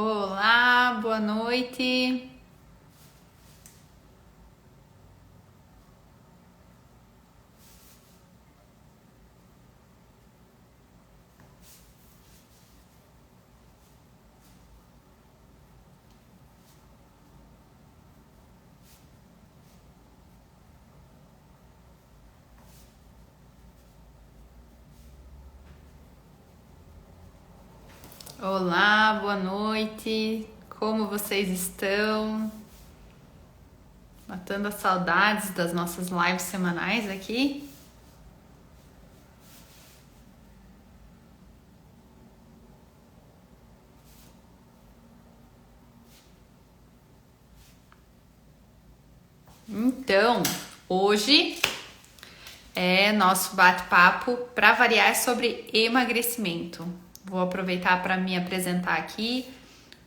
Olá, boa noite. Olá, boa noite. Como vocês estão? Matando as saudades das nossas lives semanais aqui. Então, hoje é nosso bate-papo para variar sobre emagrecimento. Vou aproveitar para me apresentar aqui.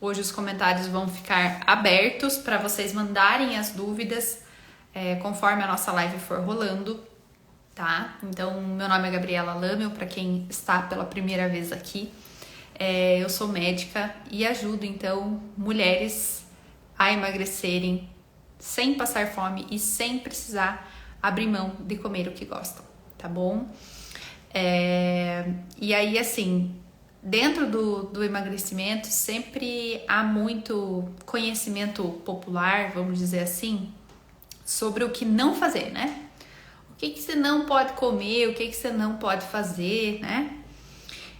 Hoje os comentários vão ficar abertos para vocês mandarem as dúvidas conforme a nossa live for rolando, tá? Então, meu nome é Gabriela Lamel, para quem está pela primeira vez aqui. Eu sou médica e ajudo, então, mulheres a emagrecerem sem passar fome e sem precisar abrir mão de comer o que gostam, tá bom? E aí, assim, dentro do emagrecimento sempre há muito conhecimento popular, vamos dizer assim, sobre o que não fazer, né? O que você não pode comer, o que você não pode fazer, né?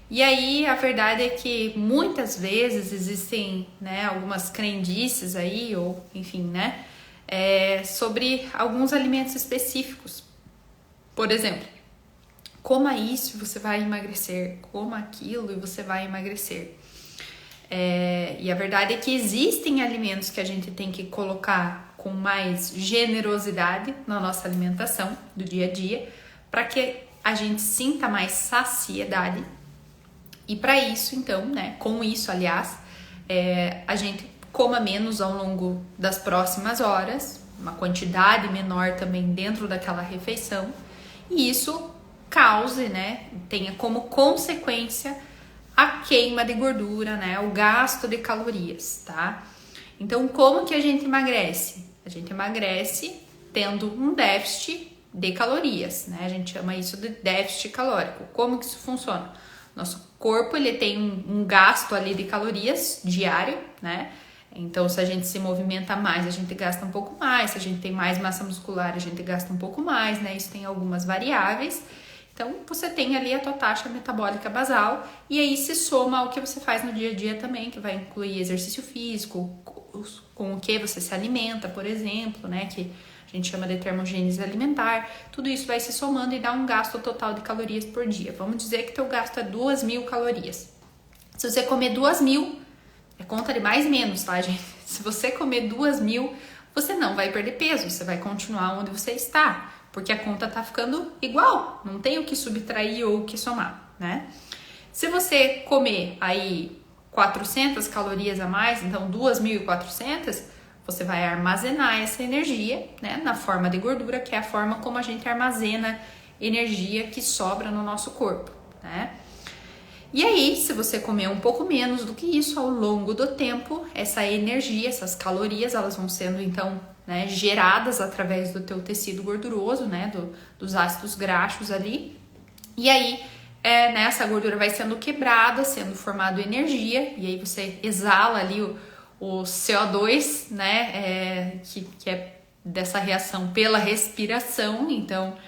E aí a verdade é que muitas vezes existem, né, algumas crendices aí, ou enfim, né, sobre alguns alimentos específicos. Por exemplo, coma isso e você vai emagrecer, coma aquilo e você vai emagrecer. E a verdade é que existem alimentos que a gente tem que colocar com mais generosidade na nossa alimentação do dia a dia, para que a gente sinta mais saciedade. E para isso, então, né, com isso, aliás, a gente coma menos ao longo das próximas horas, uma quantidade menor também dentro daquela refeição, e isso cause, né, tenha como consequência a queima de gordura, né, o gasto de calorias, tá? Então, como que a gente emagrece? A gente emagrece tendo um déficit de calorias, né? A gente chama isso de déficit calórico. Como que isso funciona? Nosso corpo, ele tem um gasto ali de calorias diário, né? Então, se a gente se movimenta mais, a gente gasta um pouco mais. Se a gente tem mais massa muscular, a gente gasta um pouco mais, né? Isso tem algumas variáveis. Então, você tem ali a tua taxa metabólica basal e aí se soma ao que você faz no dia a dia também, que vai incluir exercício físico, com o que você se alimenta, por exemplo, né? Que a gente chama de termogênese alimentar. Tudo isso vai se somando e dá um gasto total de calorias por dia. Vamos dizer que teu gasto é 2.000 calorias. Se você comer 2.000, é conta de mais menos, tá, gente? Se você comer 2.000, você não vai perder peso, você vai continuar onde você está, porque a conta tá ficando igual, não tem o que subtrair ou o que somar, né? Se você comer aí 400 calorias a mais, então 2.400, você vai armazenar essa energia, né, na forma de gordura, que é a forma como a gente armazena energia que sobra no nosso corpo, né? E aí, se você comer um pouco menos do que isso ao longo do tempo, essa energia, essas calorias, elas vão sendo então, né, geradas através do teu tecido gorduroso, né, dos ácidos graxos ali. E aí, né, essa gordura vai sendo quebrada, sendo formado energia, e aí você exala ali o CO2, né, que é dessa reação pela respiração. Então,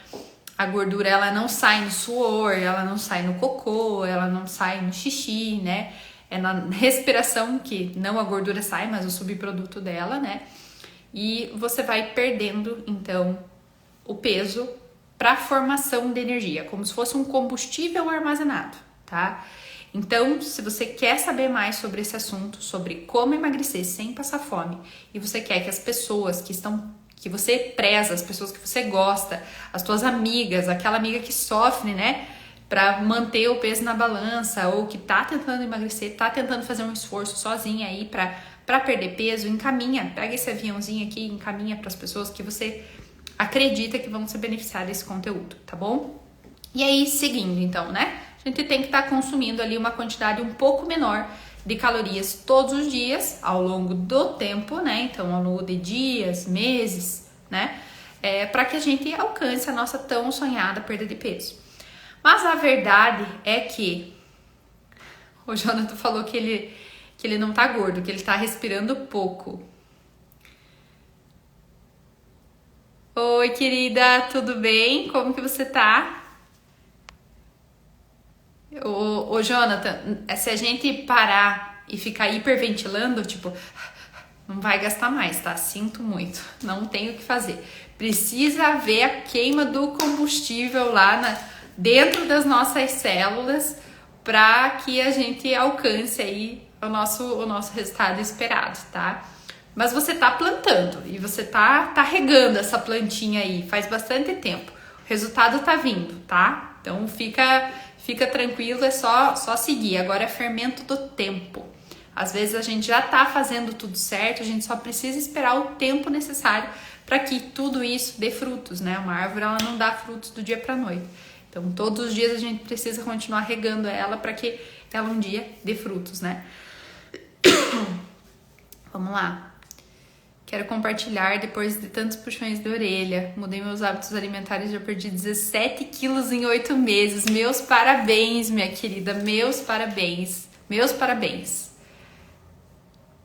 a gordura, ela não sai no suor, ela não sai no cocô, ela não sai no xixi, né? É na respiração que não a gordura sai, mas o subproduto dela, né? E você vai perdendo, então, o peso para a formação de energia, como se fosse um combustível armazenado, tá? Então, se você quer saber mais sobre esse assunto, sobre como emagrecer sem passar fome, e você quer que as pessoas que você preza, as pessoas que você gosta, as tuas amigas, aquela amiga que sofre, né, para manter o peso na balança, ou que tá tentando emagrecer, tá tentando fazer um esforço sozinha aí para perder peso, encaminha, pega esse aviãozinho aqui e encaminha para as pessoas que você acredita que vão se beneficiar desse conteúdo, tá bom? E aí, seguindo então, né, a gente tem que estar consumindo ali uma quantidade um pouco menor de calorias todos os dias, ao longo do tempo, né? Então, ao longo de dias, meses, né? Para que a gente alcance a nossa tão sonhada perda de peso. Mas a verdade é que o Jonathan falou que ele não tá gordo, que ele tá respirando pouco. Oi, querida, tudo bem? Como que você tá? Ô, Jonathan, se a gente parar e ficar hiperventilando, tipo, não vai gastar mais, tá? Sinto muito, não tem o que fazer. Precisa haver a queima do combustível lá dentro das nossas células para que a gente alcance aí o nosso resultado esperado, tá? Mas você tá plantando e você tá regando essa plantinha aí faz bastante tempo. O resultado tá vindo, tá? Então fica tranquilo, é só seguir. Agora é fermento do tempo. Às vezes a gente já tá fazendo tudo certo, a gente só precisa esperar o tempo necessário para que tudo isso dê frutos, né? Uma árvore, ela não dá frutos do dia para noite. Então, todos os dias a gente precisa continuar regando ela para que ela um dia dê frutos, né? Vamos lá. Quero compartilhar, depois de tantos puxões de orelha, mudei meus hábitos alimentares, já perdi 17 quilos em 8 meses. Meus parabéns, minha querida, meus parabéns. Meus parabéns.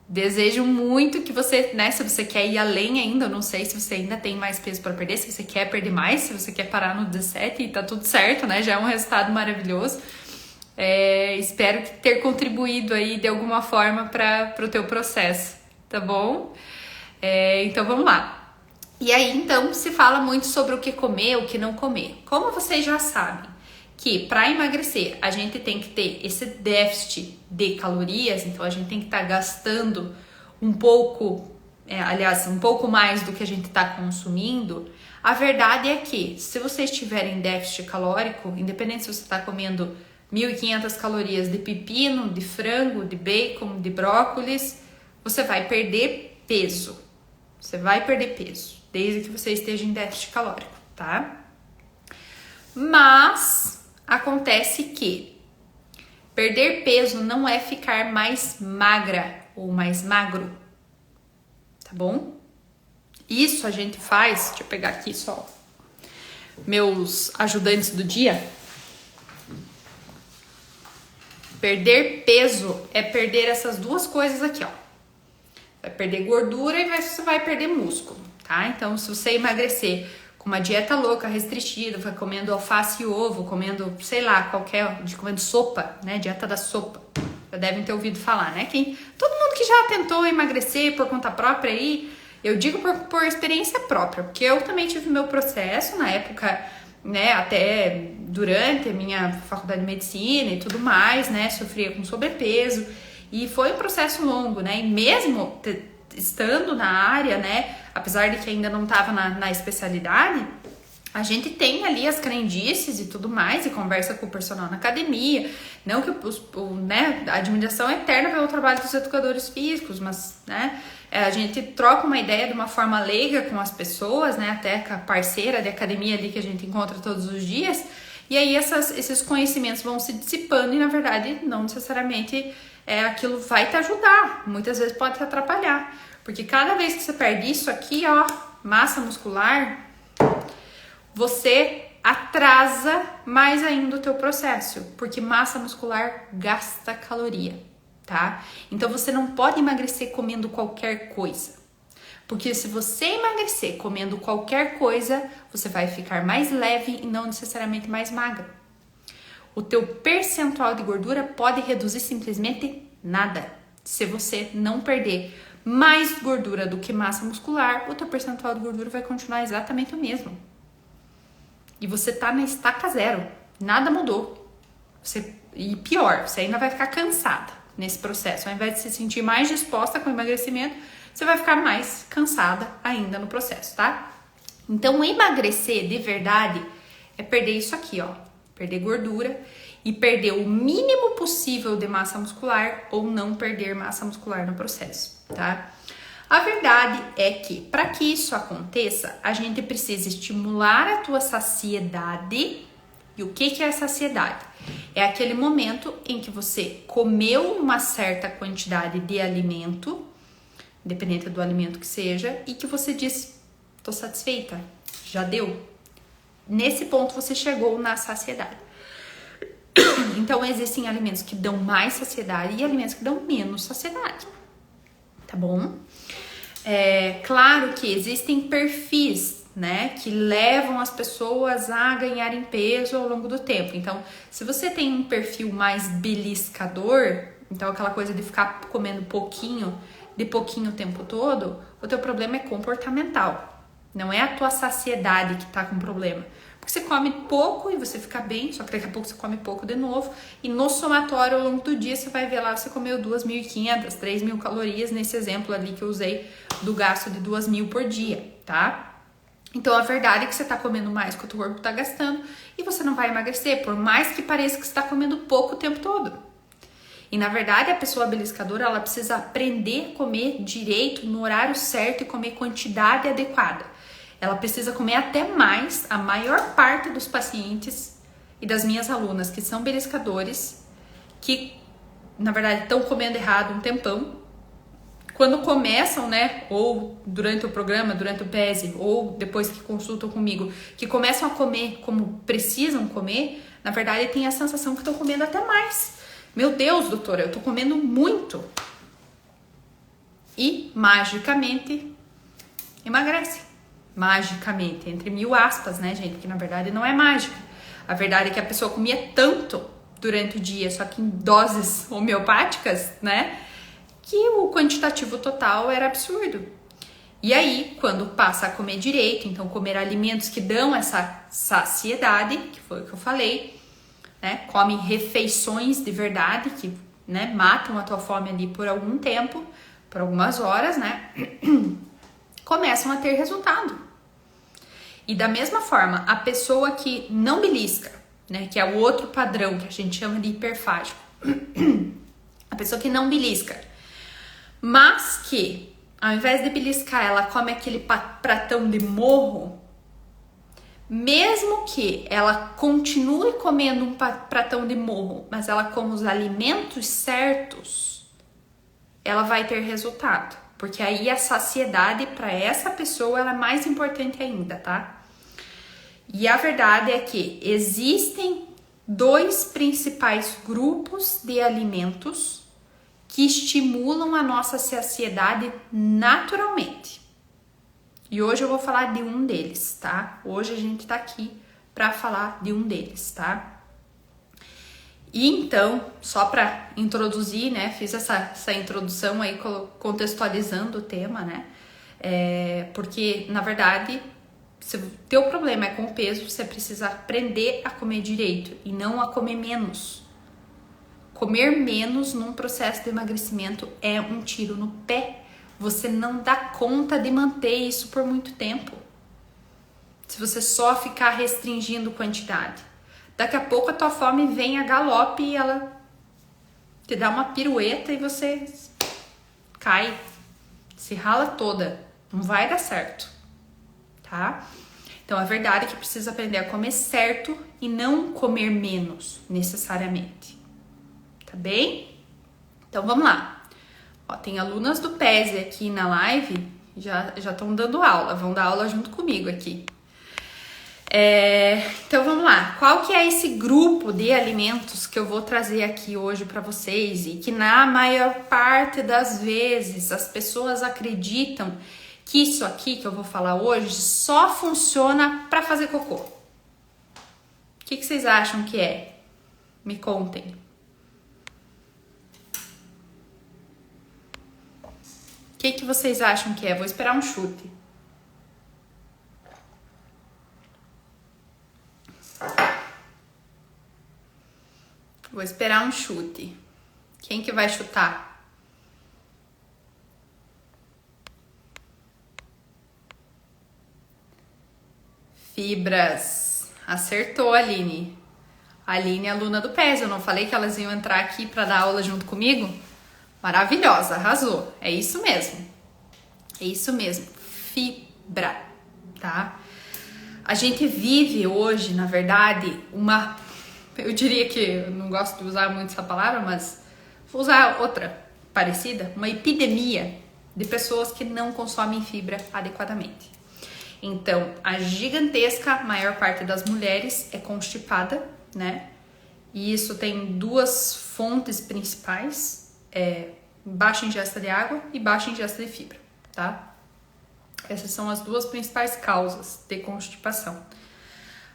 Desejo muito que você, né, se você quer ir além ainda, eu não sei se você ainda tem mais peso para perder, se você quer perder mais, se você quer parar no 17 e tá tudo certo, né, já é um resultado maravilhoso. Espero ter contribuído aí de alguma forma para o teu processo, tá bom? Então vamos lá. E aí então se fala muito sobre o que comer, o que não comer. Como vocês já sabem que para emagrecer a gente tem que ter esse déficit de calorias, então a gente tem que estar gastando um pouco, um pouco mais do que a gente está consumindo. A verdade é que se vocês tiverem déficit calórico, independente se você está comendo 1.500 calorias de pepino, de frango, de bacon, de brócolis, você vai perder peso. Você vai perder peso, desde que você esteja em déficit calórico, tá? Mas acontece que perder peso não é ficar mais magra ou mais magro, tá bom? Isso a gente faz, deixa eu pegar aqui só meus ajudantes do dia. Perder peso é perder essas duas coisas aqui, ó. Vai perder gordura e você vai perder músculo, tá? Então, se você emagrecer com uma dieta louca, restritiva, vai comendo alface e ovo, comendo, sei lá, comendo sopa, né? Dieta da sopa. Já devem ter ouvido falar, né? Todo mundo que já tentou emagrecer por conta própria aí, eu digo por experiência própria, porque eu também tive meu processo na época, né? Até durante a minha faculdade de medicina e tudo mais, né? Sofria com sobrepeso e foi um processo longo, né? E mesmo estando na área, né? Apesar de que ainda não estava na especialidade, a gente tem ali as crendices e tudo mais, e conversa com o personal na academia. Não que né, a admiração é eterna pelo trabalho dos educadores físicos, mas né, a gente troca uma ideia de uma forma leiga com as pessoas, né, até com a parceira de academia ali que a gente encontra todos os dias, e aí esses conhecimentos vão se dissipando e, na verdade, não necessariamente aquilo vai te ajudar. Muitas vezes pode te atrapalhar, porque cada vez que você perde isso aqui, ó, massa muscular, você atrasa mais ainda o teu processo, porque massa muscular gasta caloria, tá? Então você não pode emagrecer comendo qualquer coisa, porque se você emagrecer comendo qualquer coisa, você vai ficar mais leve e não necessariamente mais magra. O teu percentual de gordura pode reduzir simplesmente nada. Se você não perder mais gordura do que massa muscular, o teu percentual de gordura vai continuar exatamente o mesmo. E você tá na estaca zero, nada mudou. E pior, você ainda vai ficar cansada nesse processo. Ao invés de se sentir mais disposta com o emagrecimento, você vai ficar mais cansada ainda no processo, tá? Então, emagrecer de verdade é perder isso aqui, ó. Perder gordura e perder o mínimo possível de massa muscular ou não perder massa muscular no processo, tá? A verdade é que, para que isso aconteça, a gente precisa estimular a tua saciedade E o que é a saciedade? É aquele momento em que você comeu uma certa quantidade de alimento, independente do alimento que seja, e que você diz, tô satisfeita, já deu. Nesse ponto você chegou na saciedade. Então existem alimentos que dão mais saciedade e alimentos que dão menos saciedade, tá bom? É claro que existem perfis, né, que levam as pessoas a ganharem peso ao longo do tempo. Então, se você tem um perfil mais beliscador, então aquela coisa de ficar comendo de pouquinho o tempo todo, o teu problema é comportamental. Não é a tua saciedade que tá com problema. Porque você come pouco e você fica bem, só que daqui a pouco você come pouco de novo. E no somatório, ao longo do dia, você vai ver lá, você comeu 2.500, 3.000 calorias, nesse exemplo ali que eu usei do gasto de 2.000 por dia, tá? Então, a verdade é que você tá comendo mais que o teu corpo tá gastando e você não vai emagrecer, por mais que pareça que você tá comendo pouco o tempo todo. E, na verdade, a pessoa beliscadora, ela precisa aprender a comer direito, no horário certo e comer quantidade adequada. Ela precisa comer até mais. A maior parte dos pacientes e das minhas alunas que são beliscadores, que na verdade estão comendo errado um tempão, quando começam, né, ou durante o programa, durante o PESE, ou depois que consultam comigo, que começam a comer como precisam comer, na verdade tem a sensação que estão comendo até mais. Meu Deus, doutora, eu tô comendo muito. E magicamente emagrece. Magicamente, entre 1000 aspas, né, gente? Porque na verdade não é mágica. A verdade é que a pessoa comia tanto durante o dia, só que em doses homeopáticas, né, que o quantitativo total era absurdo. E aí, quando passa a comer direito, então comer alimentos que dão essa saciedade, que foi o que eu falei, né, come refeições de verdade, que, né, matam a tua fome ali por algum tempo, por algumas horas, né, começam a ter resultado. E da mesma forma, a pessoa que não belisca, né, que é o outro padrão que a gente chama de hiperfágico, a pessoa que não belisca, mas que ao invés de beliscar, ela come aquele pratão de morro, mesmo que ela continue comendo um pratão de morro, mas ela come os alimentos certos, ela vai ter resultado. Porque aí a saciedade para essa pessoa ela é mais importante ainda, tá? E a verdade é que existem 2 principais grupos de alimentos que estimulam a nossa saciedade naturalmente. E hoje eu vou falar de um deles, tá? Hoje a gente tá aqui para falar de um deles, tá? E então, só para introduzir, né? Fiz essa introdução aí contextualizando o tema, né? Porque, na verdade, se o teu problema é com o peso, você precisa aprender a comer direito e não a comer menos. Comer menos num processo de emagrecimento é um tiro no pé. Você não dá conta de manter isso por muito tempo. Se você só ficar restringindo quantidade. Daqui a pouco a tua fome vem a galope e ela te dá uma pirueta e você cai, se rala toda. Não vai dar certo, tá? Então a verdade é que precisa aprender a comer certo e não comer menos, necessariamente. Tá bem? Então vamos lá. Ó, tem alunas do PESE aqui na live, já estão dando aula, vão dar aula junto comigo aqui. Então vamos lá, qual que é esse grupo de alimentos que eu vou trazer aqui hoje para vocês e que na maior parte das vezes as pessoas acreditam que isso aqui que eu vou falar hoje só funciona para fazer cocô? O que vocês acham que é? Me contem. O que vocês acham que é? Vou esperar um chute. Vou esperar um chute. Quem que vai chutar? Fibras. Acertou, Aline. Aline é aluna do PES. Eu não falei que elas iam entrar aqui para dar aula junto comigo? Maravilhosa, arrasou. É isso mesmo. É isso mesmo. Fibra, tá? A gente vive hoje, na verdade, eu diria que, eu não gosto de usar muito essa palavra, mas vou usar outra parecida, uma epidemia de pessoas que não consomem fibra adequadamente. Então, a gigantesca maior parte das mulheres é constipada, né? E isso tem duas fontes principais, baixa ingesta de água e baixa ingesta de fibra, tá? Essas são as duas principais causas de constipação.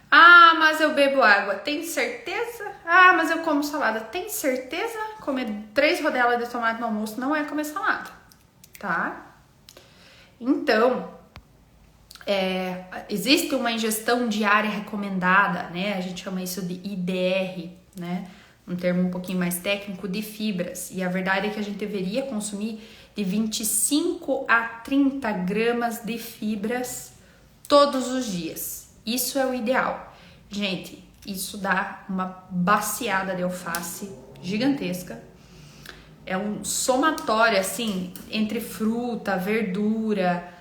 Ah, mas eu bebo água, tem certeza? Ah, mas eu como salada, tem certeza? Comer 3 rodelas de tomate no almoço não é comer salada, tá? Então, existe uma ingestão diária recomendada, né? A gente chama isso de IDR, né? Um termo um pouquinho mais técnico, de fibras. E a verdade é que a gente deveria consumir de 25 a 30 gramas de fibras todos os dias. Isso é o ideal. Gente, isso dá uma baciada de alface gigantesca. É um somatório, assim, entre fruta, verdura,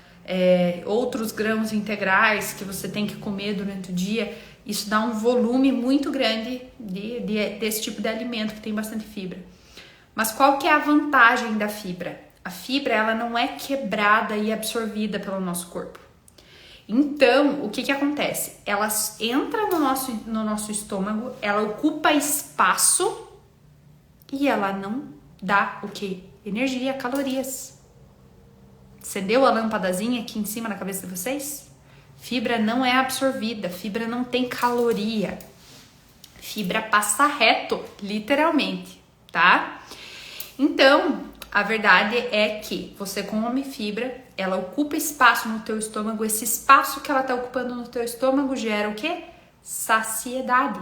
outros grãos integrais que você tem que comer durante o dia. Isso dá um volume muito grande desse tipo de alimento que tem bastante fibra. Mas qual que é a vantagem da fibra? A fibra, ela não é quebrada e absorvida pelo nosso corpo. Então, o que acontece? Ela entra no nosso estômago, ela ocupa espaço e ela não dá o quê? Energia, calorias. Acendeu a lâmpadazinha aqui em cima na cabeça de vocês? Fibra não é absorvida, fibra não tem caloria. Fibra passa reto, literalmente, tá? Então, a verdade é que você come fibra, ela ocupa espaço no teu estômago, esse espaço que ela tá ocupando no teu estômago gera o quê? Saciedade.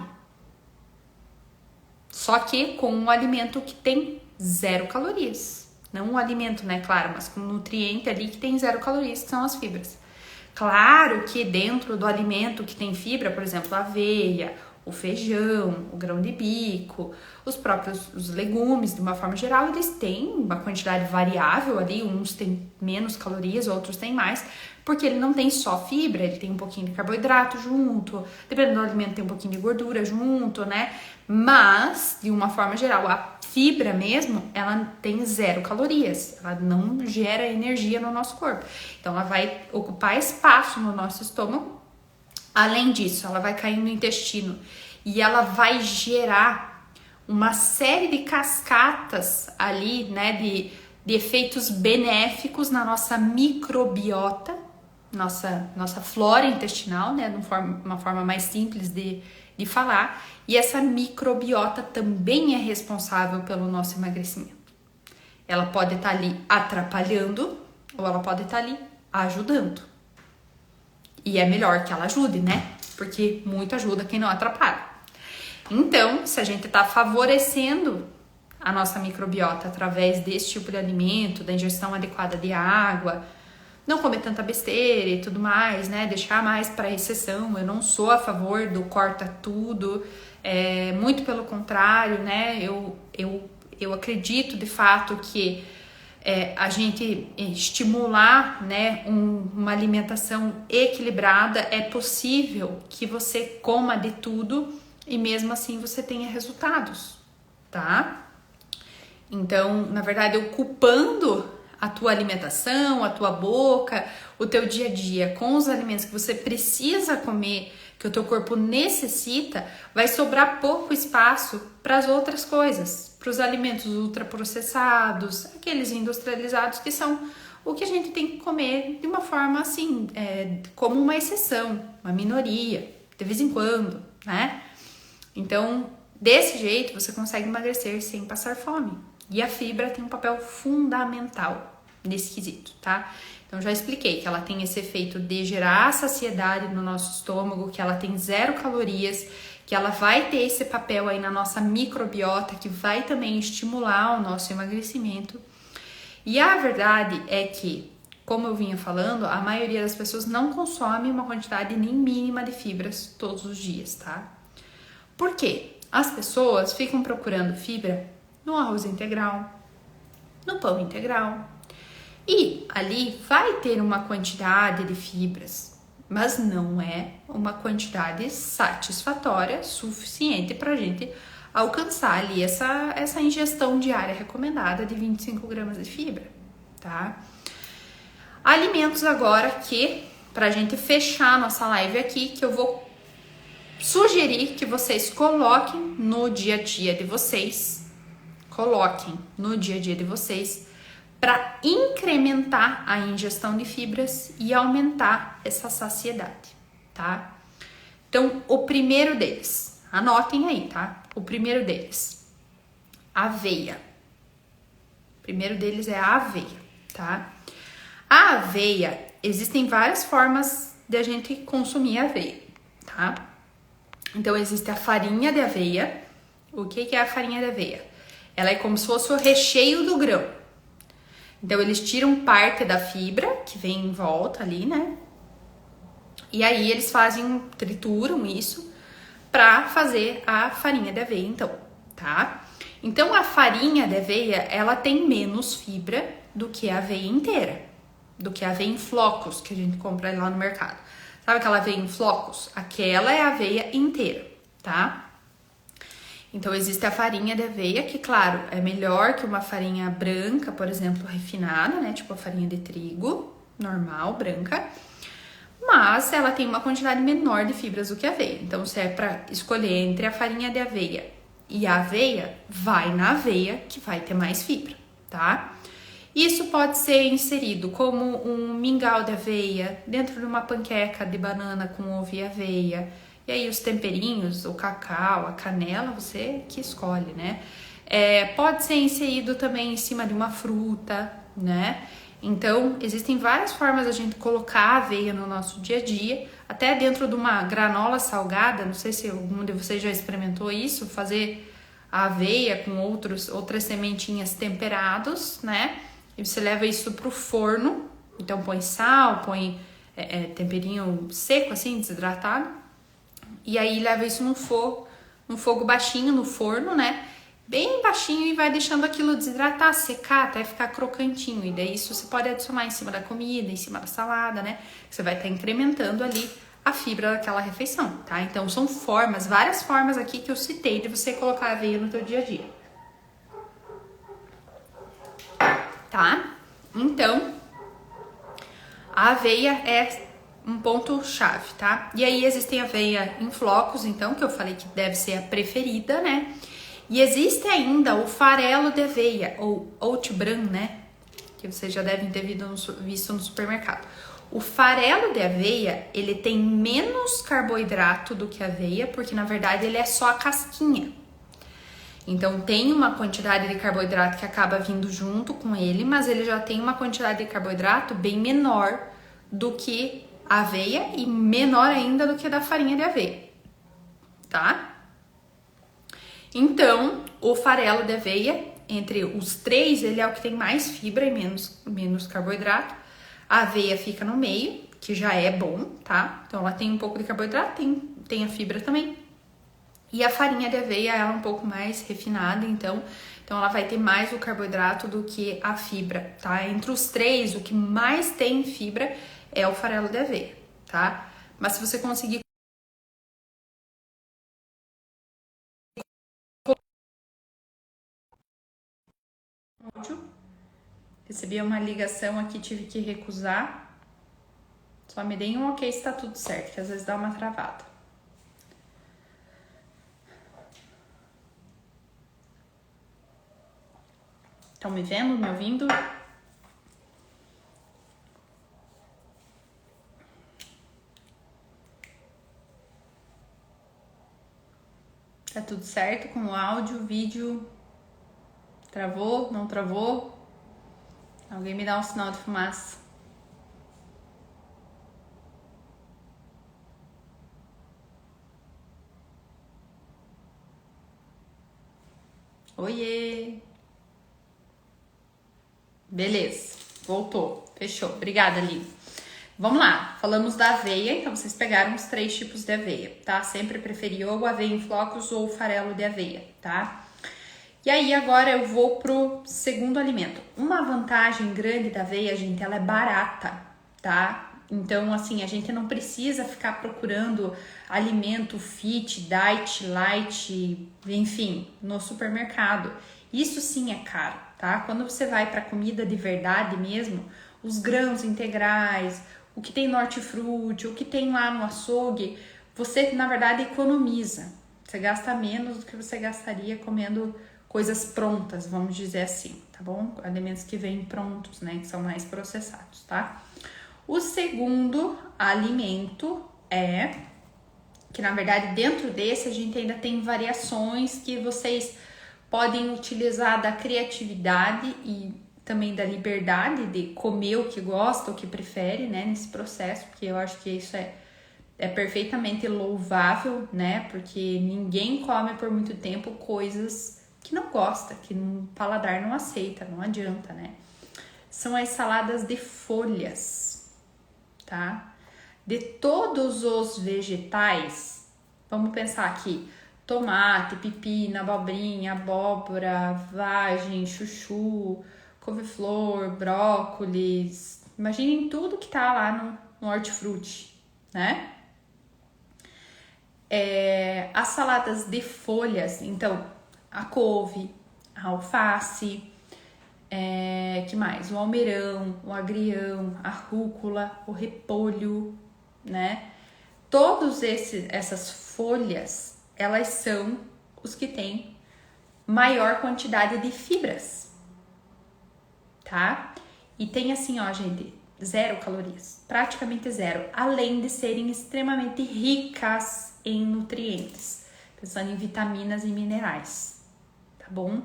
Só que com um alimento que tem 0 calorias. Não um alimento, né, claro, mas com um nutriente ali que tem 0 calorias, que são as fibras. Claro que dentro do alimento que tem fibra, por exemplo, a aveia, o feijão, o grão de bico, os legumes, de uma forma geral, eles têm uma quantidade variável ali, uns têm menos calorias, outros têm mais, porque ele não tem só fibra, ele tem um pouquinho de carboidrato junto, dependendo do alimento tem um pouquinho de gordura junto, né? Mas, de uma forma geral, a fibra mesmo, ela tem 0 calorias, ela não gera energia no nosso corpo. Então, ela vai ocupar espaço no nosso estômago. Além disso, ela vai cair no intestino e ela vai gerar uma série de cascatas ali, né, de efeitos benéficos na nossa microbiota, nossa flora intestinal, né, de uma forma mais simples de falar. E essa microbiota também é responsável pelo nosso emagrecimento. Ela pode estar ali atrapalhando ou ela pode estar ali ajudando. E é melhor que ela ajude, né? Porque muito ajuda quem não atrapalha. Então, se a gente tá favorecendo a nossa microbiota através desse tipo de alimento, da ingestão adequada de água, não comer tanta besteira e tudo mais, né? Deixar mais para exceção. Eu não sou a favor do corta tudo. Muito pelo contrário, né? Eu acredito de fato que a gente estimular, né, uma alimentação equilibrada, é possível que você coma de tudo e mesmo assim você tenha resultados, tá? Então, na verdade, ocupando a tua alimentação, a tua boca, o teu dia a dia com os alimentos que você precisa comer, que o teu corpo necessita, vai sobrar pouco espaço para as outras coisas, para os alimentos ultraprocessados, aqueles industrializados que são o que a gente tem que comer de uma forma assim, como uma exceção, uma minoria, de vez em quando, né? Então, desse jeito você consegue emagrecer sem passar fome. E a fibra tem um papel fundamental nesse quesito, tá? Então, já expliquei que ela tem esse efeito de gerar saciedade no nosso estômago, que ela tem 0 calorias, que ela vai ter esse papel aí na nossa microbiota, que vai também estimular o nosso emagrecimento. E a verdade é que, como eu vinha falando, a maioria das pessoas não consome uma quantidade nem mínima de fibras todos os dias, tá? Por quê? As pessoas ficam procurando fibra no arroz integral, no pão integral. E ali vai ter uma quantidade de fibras, mas não é uma quantidade satisfatória suficiente para a gente alcançar ali essa ingestão diária recomendada de 25 gramas de fibra, tá? Alimentos agora que, pra gente fechar a nossa live aqui, que eu vou sugerir que vocês coloquem no dia a dia de vocês, para incrementar a ingestão de fibras e aumentar essa saciedade, tá? Então, o primeiro deles, anotem aí, tá? O primeiro deles, aveia. O primeiro deles é a aveia, tá? A aveia, existem várias formas de a gente consumir aveia, tá? Então, existe a farinha de aveia. O que é a farinha de aveia? Ela é como se fosse o recheio do grão. Então, eles tiram parte da fibra que vem em volta ali, né? E aí, eles trituram isso para fazer a farinha de aveia, então, tá? Então, a farinha de aveia, ela tem menos fibra do que a aveia inteira, do que a aveia em flocos que a gente compra lá no mercado. Sabe aquela aveia em flocos? Aquela é a aveia inteira, tá? Então, existe a farinha de aveia, que, claro, é melhor que uma farinha branca, por exemplo, refinada, né? Tipo a farinha de trigo, normal, branca. Mas ela tem uma quantidade menor de fibras do que a aveia. Então, se é para escolher entre a farinha de aveia e a aveia, vai na aveia que vai ter mais fibra, tá? Isso pode ser inserido como um mingau de aveia dentro de uma panqueca de banana com ovo e aveia. E aí os temperinhos, o cacau, a canela, você que escolhe, né? Pode ser inserido também em cima de uma fruta, né? Então, existem várias formas de a gente colocar a aveia no nosso dia a dia, até dentro de uma granola salgada. Não sei se algum de vocês já experimentou isso, fazer a aveia com outras sementinhas temperados, né? E você leva isso pro forno, então põe sal, põe temperinho seco, assim, desidratado, e aí leva isso num fogo baixinho no forno, né? Bem baixinho, e vai deixando aquilo desidratar, secar, até ficar crocantinho. E daí isso você pode adicionar em cima da comida, em cima da salada, né? Você vai estar incrementando ali a fibra daquela refeição, tá? Então são várias formas aqui que eu citei de você colocar a aveia no teu dia a dia. Tá? Então, a aveia é um ponto chave, tá? E aí existem aveia em flocos, então, que eu falei que deve ser a preferida, né? E existe ainda o farelo de aveia, ou oat bran, né? Que vocês já devem ter visto no supermercado. O farelo de aveia, ele tem menos carboidrato do que a aveia, porque na verdade ele é só a casquinha. Então tem uma quantidade de carboidrato que acaba vindo junto com ele, mas ele já tem uma quantidade de carboidrato bem menor do que a aveia e menor ainda do que a da farinha de aveia, tá? Então, o farelo de aveia, entre os três, ele é o que tem mais fibra e menos carboidrato. A aveia fica no meio, que já é bom, tá? Então, ela tem um pouco de carboidrato, tem a fibra também. E a farinha de aveia, ela é um pouco mais refinada, então ela vai ter mais o carboidrato do que a fibra, tá? Entre os três, o que mais tem fibra é o farelo de aveia, tá? Mas se você conseguir recebi uma ligação aqui, tive que recusar. Só me deem um ok se tá tudo certo, que às vezes dá uma travada. Estão me vendo, me ouvindo? Tá tudo certo com o áudio, vídeo? Travou? Não travou? Alguém me dá um sinal de fumaça. Oiê! Beleza, voltou, fechou. Obrigada, Li. Vamos lá, falamos da aveia, então vocês pegaram os 3 tipos de aveia, tá? Sempre preferi ou aveia em flocos ou farelo de aveia, tá? E aí agora eu vou pro segundo alimento. Uma vantagem grande da aveia, gente, ela é barata, tá? Então, assim, a gente não precisa ficar procurando alimento fit, diet, light, enfim, no supermercado. Isso sim é caro, tá? Quando você vai para comida de verdade mesmo, os grãos integrais, o que tem no hortifruti, o que tem lá no açougue, você, na verdade, economiza. Você gasta menos do que você gastaria comendo coisas prontas, vamos dizer assim, tá bom? Alimentos que vêm prontos, né? Que são mais processados, tá? O segundo alimento é que, na verdade, dentro desse a gente ainda tem variações que vocês podem utilizar da criatividade e também da liberdade de comer o que gosta, o que prefere, né, nesse processo, porque eu acho que isso é perfeitamente louvável, né, porque ninguém come por muito tempo coisas que não gosta, que o paladar não aceita, não adianta, né. São as saladas de folhas, tá? De todos os vegetais, vamos pensar aqui, tomate, pepino, abobrinha, abóbora, vagem, chuchu, couve-flor, brócolis, imaginem tudo que tá lá no hortifruti, né? As saladas de folhas, então, a couve, a alface, que mais? O almeirão, o agrião, a rúcula, o repolho, né? Todas essas folhas, elas são os que têm maior quantidade de fibras, tá? E tem assim, ó, gente, 0 calorias, praticamente 0, além de serem extremamente ricas em nutrientes, pensando em vitaminas e minerais, tá bom?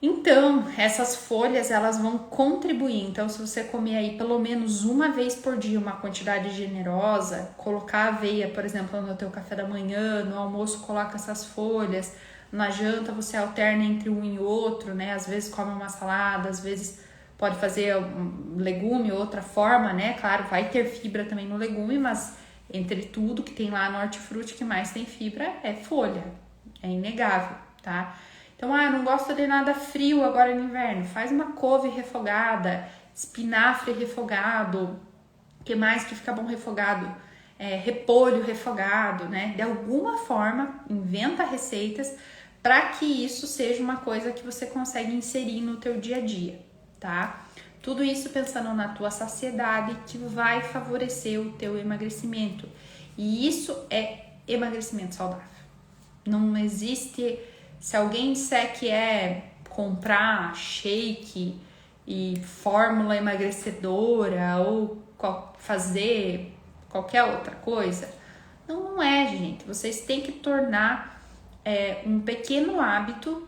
Então, essas folhas, elas vão contribuir. Então, se você comer aí pelo menos uma vez por dia uma quantidade generosa, colocar aveia, por exemplo, no teu café da manhã, no almoço coloca essas folhas, na janta você alterna entre um e outro, né? Às vezes come uma salada, às vezes pode fazer um legume, outra forma, né? Claro, vai ter fibra também no legume, mas entre tudo que tem lá no hortifruti, que mais tem fibra é folha, é inegável, tá? Então, não gosto de nada frio agora no inverno. Faz uma couve refogada, espinafre refogado. O que mais que fica bom refogado? Repolho refogado, né? De alguma forma, inventa receitas para que isso seja uma coisa que você consegue inserir no teu dia a dia, tá? Tudo isso pensando na tua saciedade, que vai favorecer o teu emagrecimento. E isso é emagrecimento saudável. Não existe... Se alguém disser que é comprar shake e fórmula emagrecedora ou fazer qualquer outra coisa, não é, gente. Vocês têm que tornar um pequeno hábito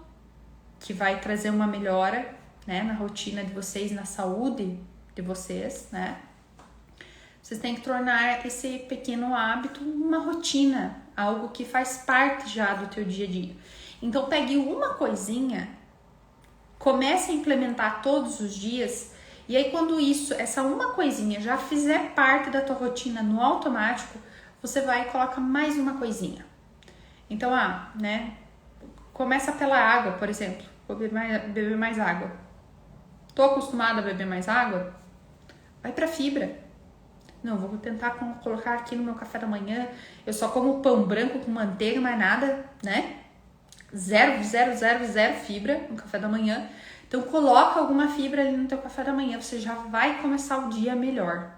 que vai trazer uma melhora, né, na rotina de vocês, na saúde de vocês, né? Vocês têm que tornar esse pequeno hábito uma rotina, algo que faz parte já do teu dia a dia. Então, pegue uma coisinha, comece a implementar todos os dias, e aí quando essa uma coisinha já fizer parte da tua rotina no automático, você vai e coloca mais uma coisinha. Então, né, começa pela água, por exemplo, vou beber mais água. Tô acostumada a beber mais água? Vai pra fibra. Não, vou tentar colocar aqui no meu café da manhã, eu só como pão branco com manteiga, mais nada, né? Zero fibra no café da manhã. Então coloca alguma fibra ali no teu café da manhã, você já vai começar o dia melhor,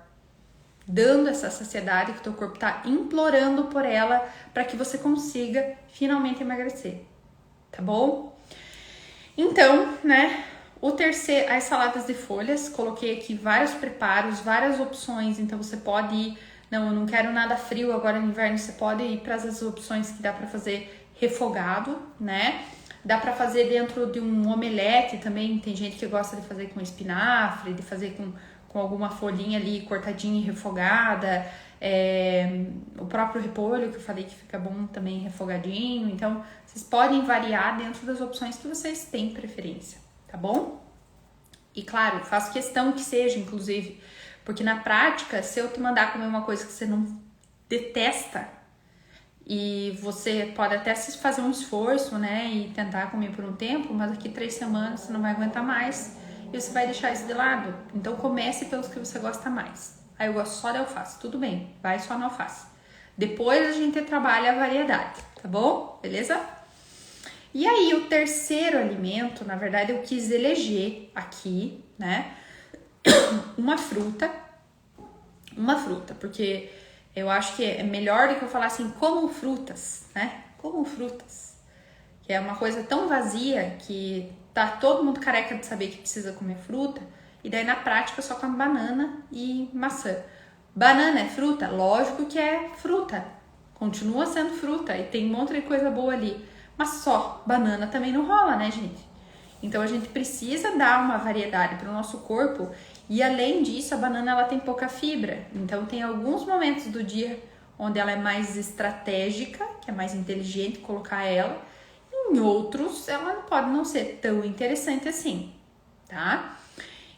dando essa saciedade que o teu corpo tá implorando por ela para que você consiga finalmente emagrecer, tá bom? Então, né, as saladas de folhas, coloquei aqui vários preparos, várias opções, então você pode ir, não, eu não quero nada frio agora no inverno, você pode ir para as opções que dá para fazer refogado, né? Dá para fazer dentro de um omelete também, tem gente que gosta de fazer com espinafre, de fazer com alguma folhinha ali cortadinha e refogada, o próprio repolho que eu falei que fica bom também refogadinho, então vocês podem variar dentro das opções que vocês têm preferência, tá bom? E claro, faço questão que seja, inclusive, porque na prática, se eu te mandar comer uma coisa que você não detesta, e você pode até fazer um esforço, né, e tentar comer por um tempo, mas daqui 3 semanas você não vai aguentar mais e você vai deixar isso de lado. Então comece pelos que você gosta mais, Ah, eu gosto só de alface. Tudo bem, vai só na alface. Depois a gente trabalha a variedade, tá bom? Beleza? E aí, o terceiro alimento, na verdade, eu quis eleger aqui, né? Uma fruta, porque eu acho que é melhor do que eu falar assim, como frutas, né? Como frutas. Que é uma coisa tão vazia que tá todo mundo careca de saber que precisa comer fruta, e daí na prática só come banana e maçã. Banana é fruta? Lógico que é fruta. Continua sendo fruta e tem um monte de coisa boa ali. Mas só banana também não rola, né, gente? Então a gente precisa dar uma variedade para o nosso corpo, e além disso a banana ela tem pouca fibra. Então tem alguns momentos do dia onde ela é mais estratégica, que é mais inteligente colocar ela. Em outros ela pode não ser tão interessante assim, tá?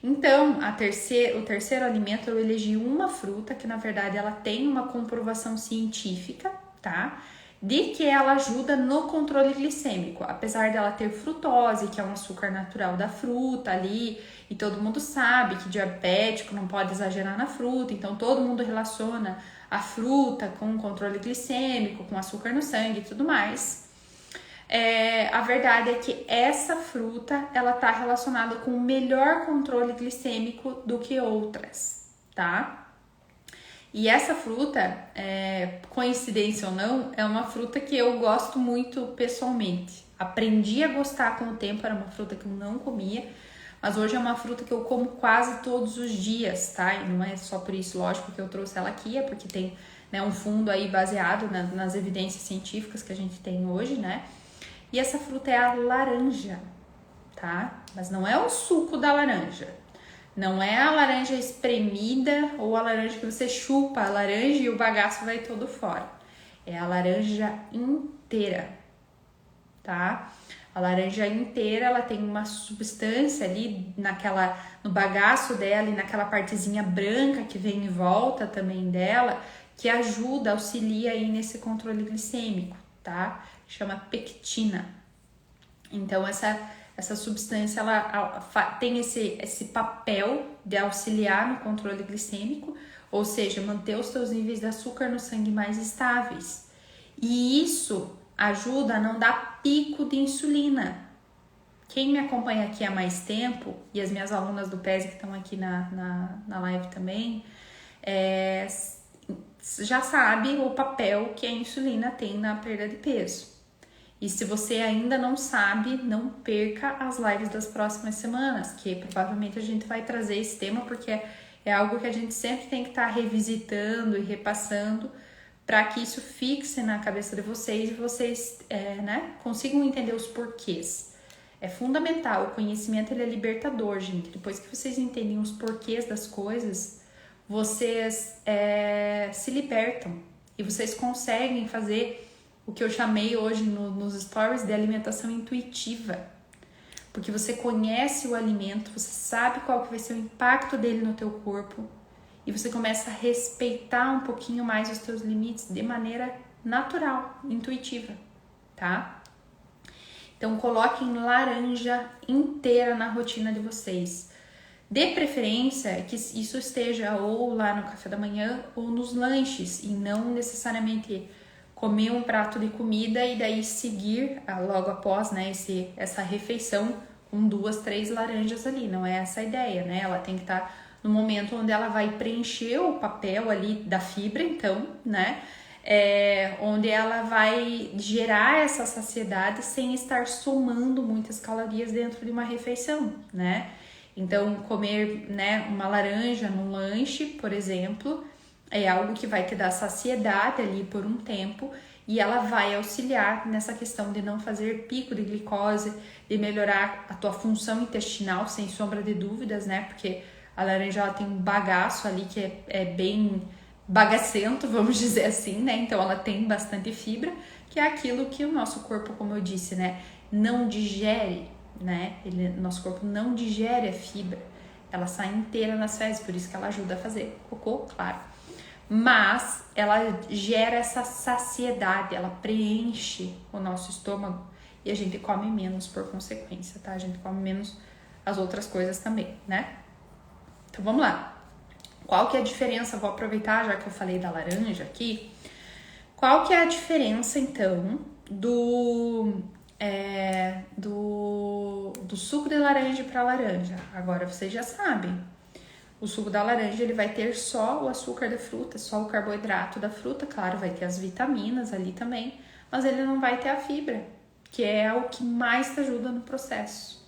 Então o terceiro alimento eu elegi uma fruta que na verdade ela tem uma comprovação científica, tá? De que ela ajuda no controle glicêmico, apesar dela ter frutose, que é um açúcar natural da fruta ali, e todo mundo sabe que diabético não pode exagerar na fruta, então todo mundo relaciona a fruta com controle glicêmico, com açúcar no sangue e tudo mais. A verdade é que essa fruta ela tá relacionada com melhor controle glicêmico do que outras, tá? E essa fruta, coincidência ou não, é uma fruta que eu gosto muito pessoalmente. Aprendi a gostar com o tempo, era uma fruta que eu não comia, mas hoje é uma fruta que eu como quase todos os dias, tá? E não é só por isso, lógico, que eu trouxe ela aqui, é porque tem, né, um fundo aí baseado nas evidências científicas que a gente tem hoje, né? E essa fruta é a laranja, tá? Mas não é o suco da laranja. Não é a laranja espremida ou a laranja que você chupa a laranja e o bagaço vai todo fora. É a laranja inteira, tá? A laranja inteira, ela tem uma substância ali no bagaço dela e naquela partezinha branca que vem em volta também dela, que ajuda, auxilia aí nesse controle glicêmico, tá? Chama pectina. Então, essa substância ela tem esse papel de auxiliar no controle glicêmico, ou seja, manter os seus níveis de açúcar no sangue mais estáveis. E isso ajuda a não dar pico de insulina. Quem me acompanha aqui há mais tempo, e as minhas alunas do PESI que estão aqui na live também, já sabe o papel que a insulina tem na perda de peso. E se você ainda não sabe, não perca as lives das próximas semanas, que provavelmente a gente vai trazer esse tema, porque é algo que a gente sempre tem que estar revisitando e repassando para que isso fixe na cabeça de vocês e vocês consigam entender os porquês. É fundamental, o conhecimento ele é libertador, gente. Depois que vocês entendem os porquês das coisas, vocês se libertam e vocês conseguem fazer o que eu chamei hoje nos stories de alimentação intuitiva. Porque você conhece o alimento, você sabe qual que vai ser o impacto dele no teu corpo e você começa a respeitar um pouquinho mais os teus limites de maneira natural, intuitiva, tá? Então coloquem laranja inteira na rotina de vocês. De preferência que isso esteja ou lá no café da manhã ou nos lanches e não necessariamente comer um prato de comida e daí seguir logo após, né, essa refeição com 2, 3 laranjas ali. Não é essa a ideia, né? Ela tem que estar no momento onde ela vai preencher o papel ali da fibra, então, né? Onde ela vai gerar essa saciedade sem estar somando muitas calorias dentro de uma refeição, né? Então, comer, né, uma laranja no lanche, por exemplo, é algo que vai te dar saciedade ali por um tempo e ela vai auxiliar nessa questão de não fazer pico de glicose, de melhorar a tua função intestinal, sem sombra de dúvidas, né? Porque a laranja ela tem um bagaço ali que é bem bagacento, vamos dizer assim, né? Então ela tem bastante fibra, que é aquilo que o nosso corpo, como eu disse, né, não digere, né? Nosso corpo não digere a fibra, ela sai inteira nas fezes, por isso que ela ajuda a fazer cocô, claro. Mas ela gera essa saciedade, ela preenche o nosso estômago e a gente come menos por consequência, tá? A gente come menos as outras coisas também, né? Então vamos lá. Qual que é a diferença? Vou aproveitar já que eu falei da laranja aqui. Qual que é a diferença, então, do suco de laranja para laranja? Agora vocês já sabem. O suco da laranja, ele vai ter só o açúcar da fruta, só o carboidrato da fruta. Claro, vai ter as vitaminas ali também, mas ele não vai ter a fibra, que é o que mais te ajuda no processo.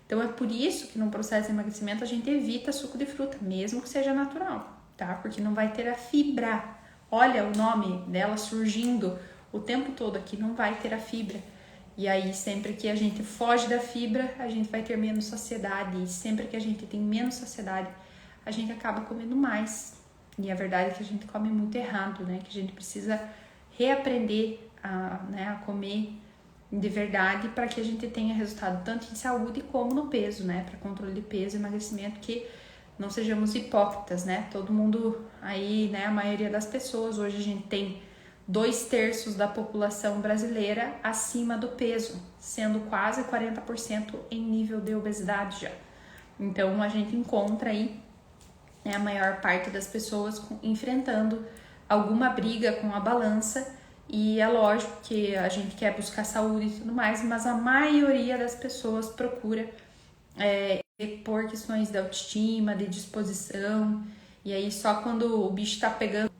Então, é por isso que no processo de emagrecimento a gente evita suco de fruta, mesmo que seja natural, tá? Porque não vai ter a fibra. Olha o nome dela surgindo o tempo todo aqui, não vai ter a fibra. E aí, sempre que a gente foge da fibra, a gente vai ter menos saciedade. E sempre que a gente tem menos saciedade, a gente acaba comendo mais. E a verdade é que a gente come muito errado, né? Que a gente precisa reaprender a comer de verdade para que a gente tenha resultado tanto em saúde como no peso, né? Para controle de peso e emagrecimento, que não sejamos hipócritas, né? Todo mundo aí, né? A maioria das pessoas, hoje a gente tem 2/3 da população brasileira acima do peso, sendo quase 40% em nível de obesidade já. Então, a gente encontra aí, né, a maior parte das pessoas enfrentando alguma briga com a balança. E é lógico que a gente quer buscar saúde e tudo mais, mas a maioria das pessoas procura por questões de autoestima, de disposição. E aí só quando o bicho tá pegando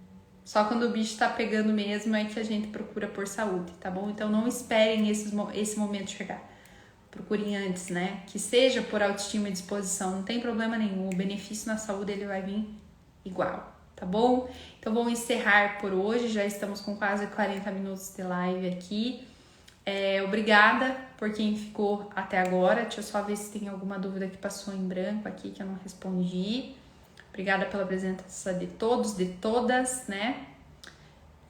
mesmo é que a gente procura por saúde, tá bom? Então não esperem esse momento chegar. Procurem antes, né? Que seja por autoestima e disposição, não tem problema nenhum. O benefício na saúde, ele vai vir igual. Tá bom? Então vamos encerrar por hoje, já estamos com quase 40 minutos de live aqui. Obrigada por quem ficou até agora. Deixa eu só ver se tem alguma dúvida que passou em branco aqui que eu não respondi. Obrigada pela presença de todos, de todas, né?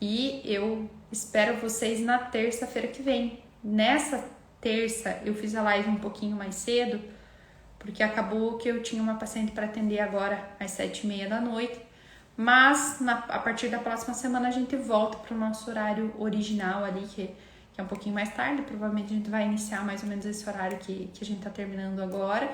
E eu espero vocês na terça-feira que vem. Nessa terça eu fiz a live um pouquinho mais cedo, porque acabou que eu tinha uma paciente para atender agora às 7h30 da noite. Mas a partir da próxima semana a gente volta para o nosso horário original ali, que é um pouquinho mais tarde. Provavelmente a gente vai iniciar mais ou menos esse horário que a gente está terminando agora.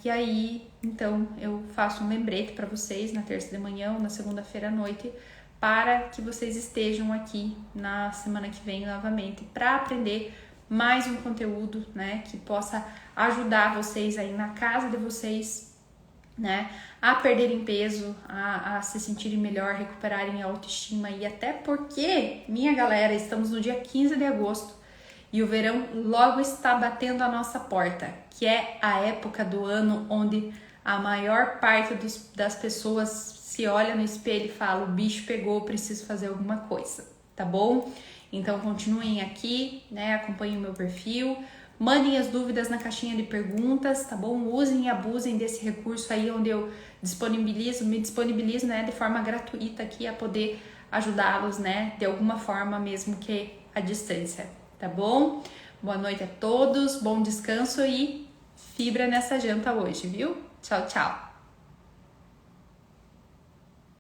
E aí, então, eu faço um lembrete para vocês na terça de manhã ou na segunda-feira à noite, para que vocês estejam aqui na semana que vem novamente para aprender mais um conteúdo, né, que possa ajudar vocês aí na casa de vocês, né, a perderem peso, a se sentirem melhor, recuperarem a autoestima. E até porque, minha galera, estamos no dia 15 de agosto e o verão logo está batendo a nossa porta, que é a época do ano onde a maior parte das pessoas se olha no espelho e fala: o bicho pegou, preciso fazer alguma coisa, tá bom? Então continuem aqui, né, acompanhem o meu perfil. Mandem as dúvidas na caixinha de perguntas, tá bom? Usem e abusem desse recurso aí, onde eu me disponibilizo, né, de forma gratuita aqui a poder ajudá-los, né, de alguma forma, mesmo que à distância, tá bom? Boa noite a todos, bom descanso e fibra nessa janta hoje, viu? Tchau, tchau!